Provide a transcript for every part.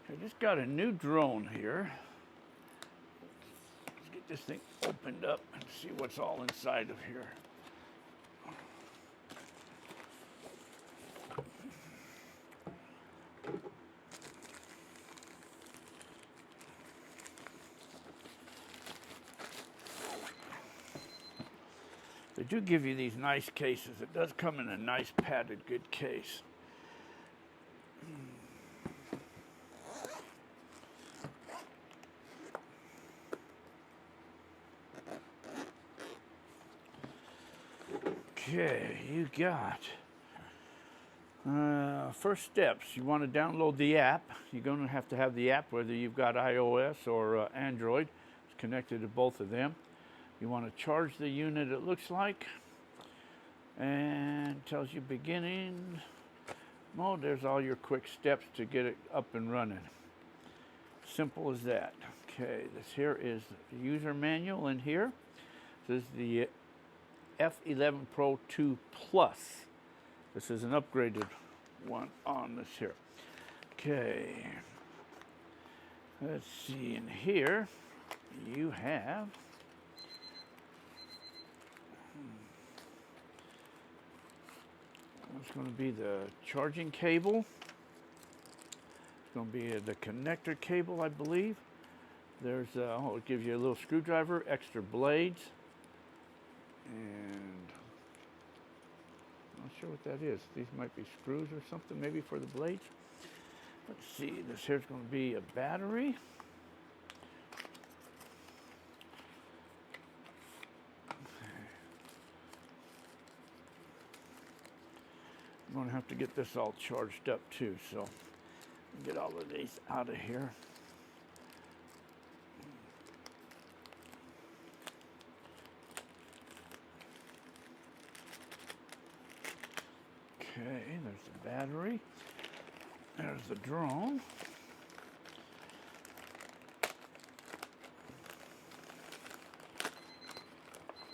I just got a new drone here. Let's get this thing opened up and see what's all inside of here. They do give you these nice cases. It does come in a nice padded good case. Okay, you got first steps. You want to download the app. You're going to have the app, whether you've got iOS or Android. It's connected to both of them. You want to charge the unit, it looks like, and tells you beginning. Oh, there's all your quick steps to get it up and running. Simple as that. Okay, this here is the user manual in here. This is the F11 Pro 2 Plus. This is an upgraded one on this here. Okay, let's see, in here you have it's going to be the charging cable. It's going to be the connector cable, I believe. There's oh, it gives you a little screwdriver, extra blades, and I'm not sure what that is. These might be screws or something, maybe for the blades. Let's see, this here's going to be a battery. I'm going to have to get this all charged up too, so get all of these out of here. Okay, there's the battery. There's the drone.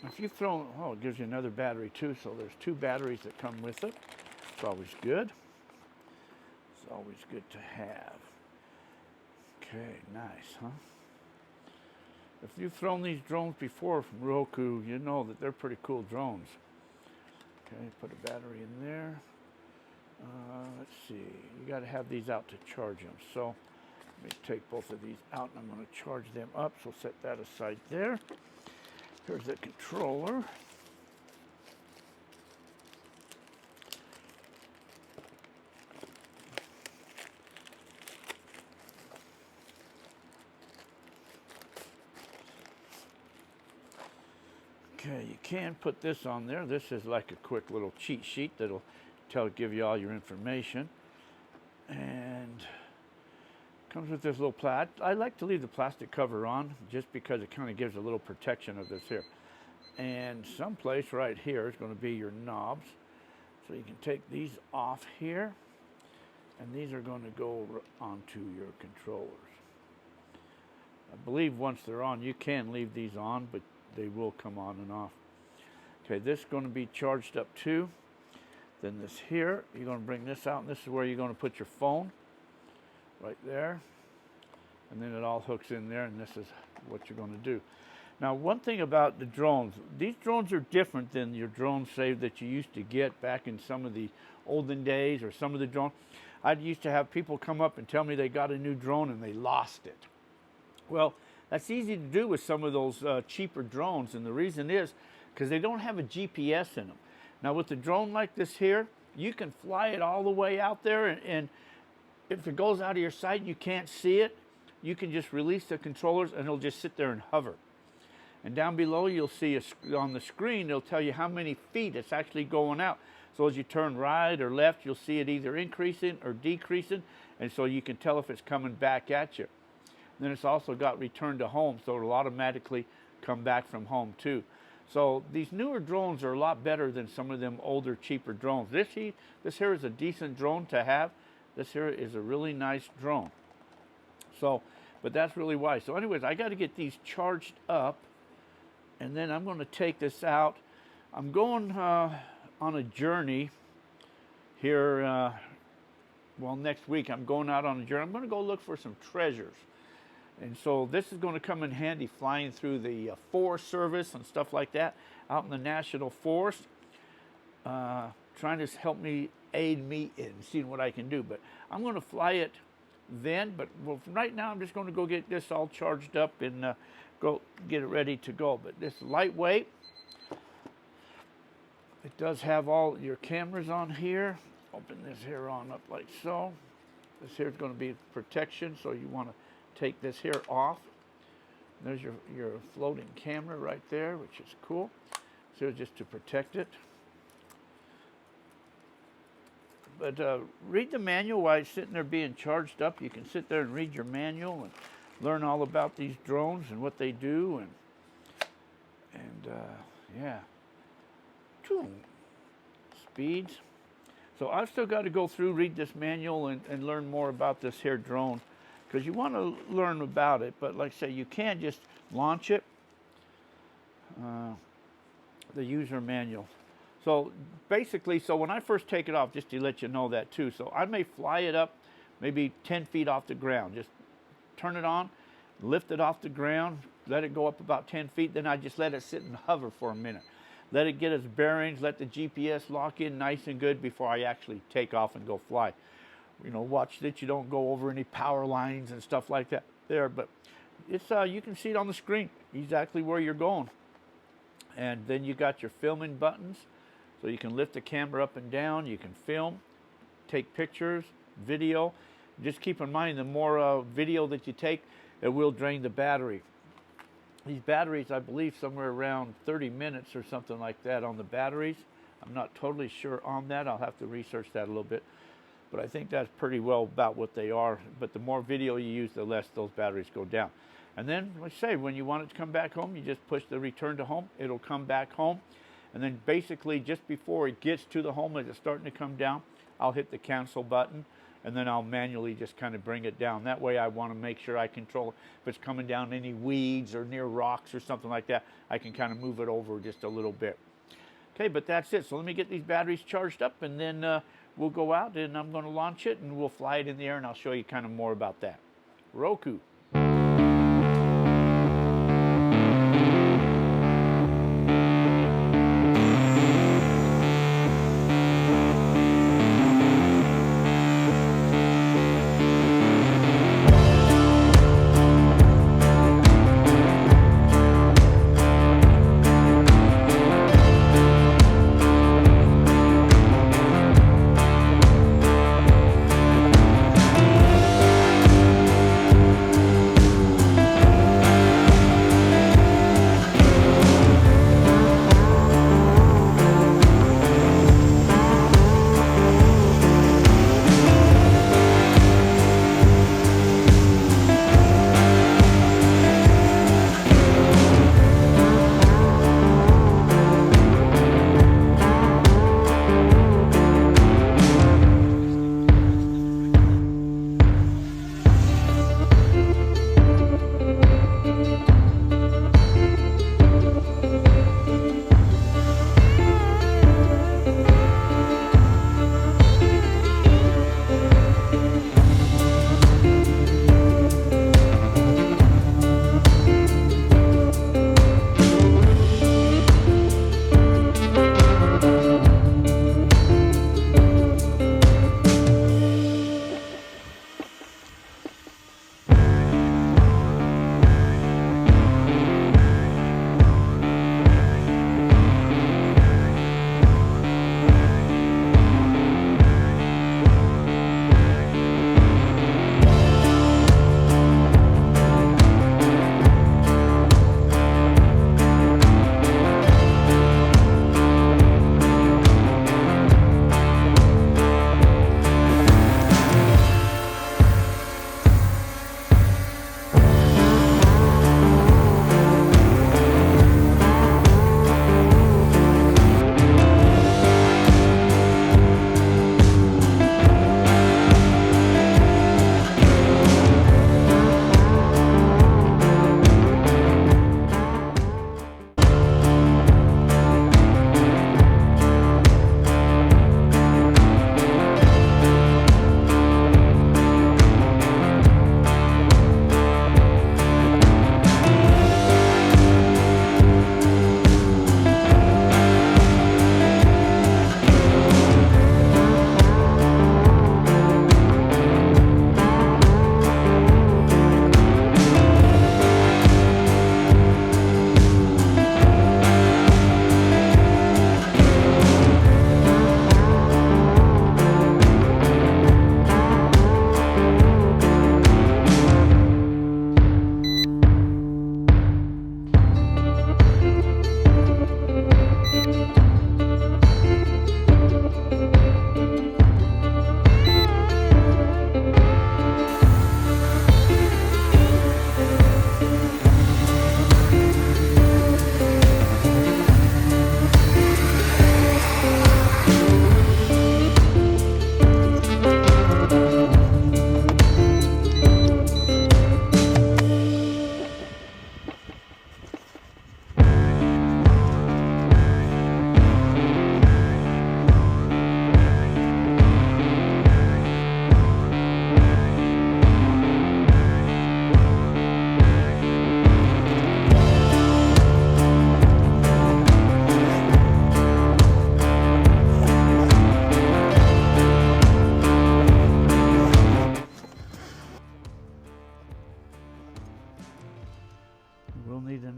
If you throw, oh, it gives you another battery too, so there's two batteries that come with it. It's always good. It's always good to have. Okay, nice, huh? If you've thrown these drones before from Ruko, you know that they're pretty cool drones. Okay, put a battery in there. Let's see, you got to have these out to charge them. So let me take both of these out and I'm going to charge them up. So set that aside there. Here's the controller. Okay, you can put this on there. This is like a quick little cheat sheet that'll give you all your information. And comes with this little I like to leave the plastic cover on just because it kind of gives a little protection of this here. And someplace right here is going to be your knobs. So you can take these off here, and these are going to go onto your controllers. I believe once they're on, you can leave these on, but they will come on and off. Okay, this is going to be charged up too. Then this here, you're going to bring this out, and this is where you're going to put your phone, right there. And then it all hooks in there, and this is what you're going to do. Now, one thing about the drones, these drones are different than your drones, say, that you used to get back in some of the olden days, or some of the drones. I used to have people come up and tell me they got a new drone and they lost it. Well, that's easy to do with some of those cheaper drones, and the reason is because they don't have a GPS in them. Now, with a drone like this here, you can fly it all the way out there, and if it goes out of your sight and you can't see it, you can just release the controllers and it'll just sit there and hover. And down below, you'll see on the screen, it'll tell you how many feet it's actually going out. So as you turn right or left, you'll see it either increasing or decreasing, and so you can tell if it's coming back at you. And then it's also got return to home, so it'll automatically come back from home too. So these newer drones are a lot better than some of them older, cheaper drones. This here is a decent drone to have. This here is a really nice drone. So, but that's really why. So anyways, I got to get these charged up, and then I'm going to take this out. I'm going on a journey here well, next week I'm going out on a journey. I'm going to go look for some treasures. And so this is going to come in handy flying through the Forest Service and stuff like that out in the National Forest, trying to help me, aid me in seeing what I can do. But I'm going to fly it then. But well, right now I'm just going to go get this all charged up and go get it ready to go. But this is lightweight. It does have all your cameras on here. Open this here on up like so. This here is going to be protection, so you want to take this here off. There's your floating camera right there, which is cool. So just to protect it. But read the manual while it's sitting there being charged up. You can sit there and read your manual and learn all about these drones and what they do, and yeah. Speeds. So I've still got to go through, read this manual, and learn more about this here drone, because you want to learn about it. But like I say, you can't just launch it. The user manual. So basically, so when I first take it off, just to let you know that too. So I may fly it up maybe 10 feet off the ground. Just turn it on, lift it off the ground, let it go up about 10 feet. Then I just let it sit and hover for a minute. Let it get its bearings, let the GPS lock in nice and good before I actually take off and go fly. You know, watch that you don't go over any power lines and stuff like that there. But it's you can see it on the screen exactly where you're going. And then you got your filming buttons. So you can lift the camera up and down. You can film, take pictures, video. Just keep in mind, the more video that you take, it will drain the battery. These batteries, I believe, somewhere around 30 minutes or something like that on the batteries. I'm not totally sure on that. I'll have to research that a little bit. But I think that's pretty well about what they are. But the more video you use, the less those batteries go down. And then, like I say, when you want it to come back home, you just push the return to home. It'll come back home. And then basically, just before it gets to the home, as it's starting to come down, I'll hit the cancel button. And then I'll manually just kind of bring it down. That way I want to make sure I control if it's coming down any weeds or near rocks or something like that. I can kind of move it over just a little bit. Okay, but that's it. So let me get these batteries charged up, and then we'll go out and I'm going to launch it and we'll fly it in the air, and I'll show you kind of more about that. Ruko.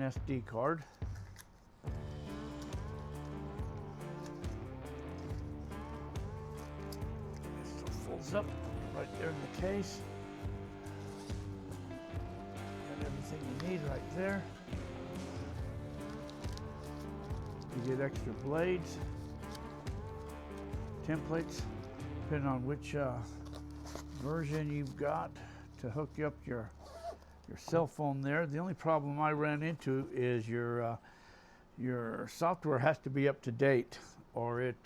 SD card. This folds up right there in the case. Got everything you need right there. You get extra blades, templates, depending on which version you've got to hook up your cell phone there. The only problem I ran into is your software has to be up to date or it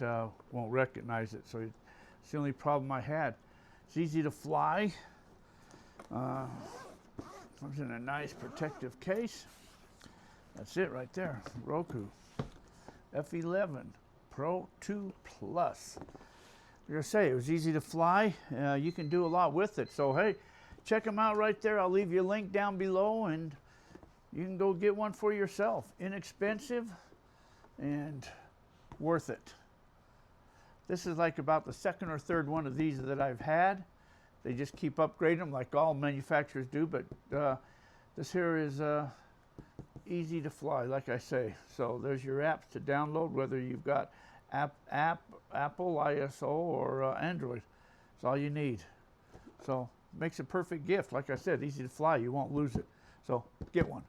won't recognize it. So it's the only problem I had. It's easy to fly. Comes in a nice protective case. That's it right there, Ruko F11 Pro 2 Plus. Like I say, it was easy to fly. You can do a lot with it. So hey, check them out right there. I'll leave you a link down below and you can go get one for yourself. Inexpensive and worth it. This is like about the second or third one of these that I've had. They just keep upgrading them like all manufacturers do, but this here is easy to fly, like I say. So there's your apps to download, whether you've got Apple, ISO, or Android. It's all you need. So makes a perfect gift. Like I said, easy to fly. You won't lose it. So get one.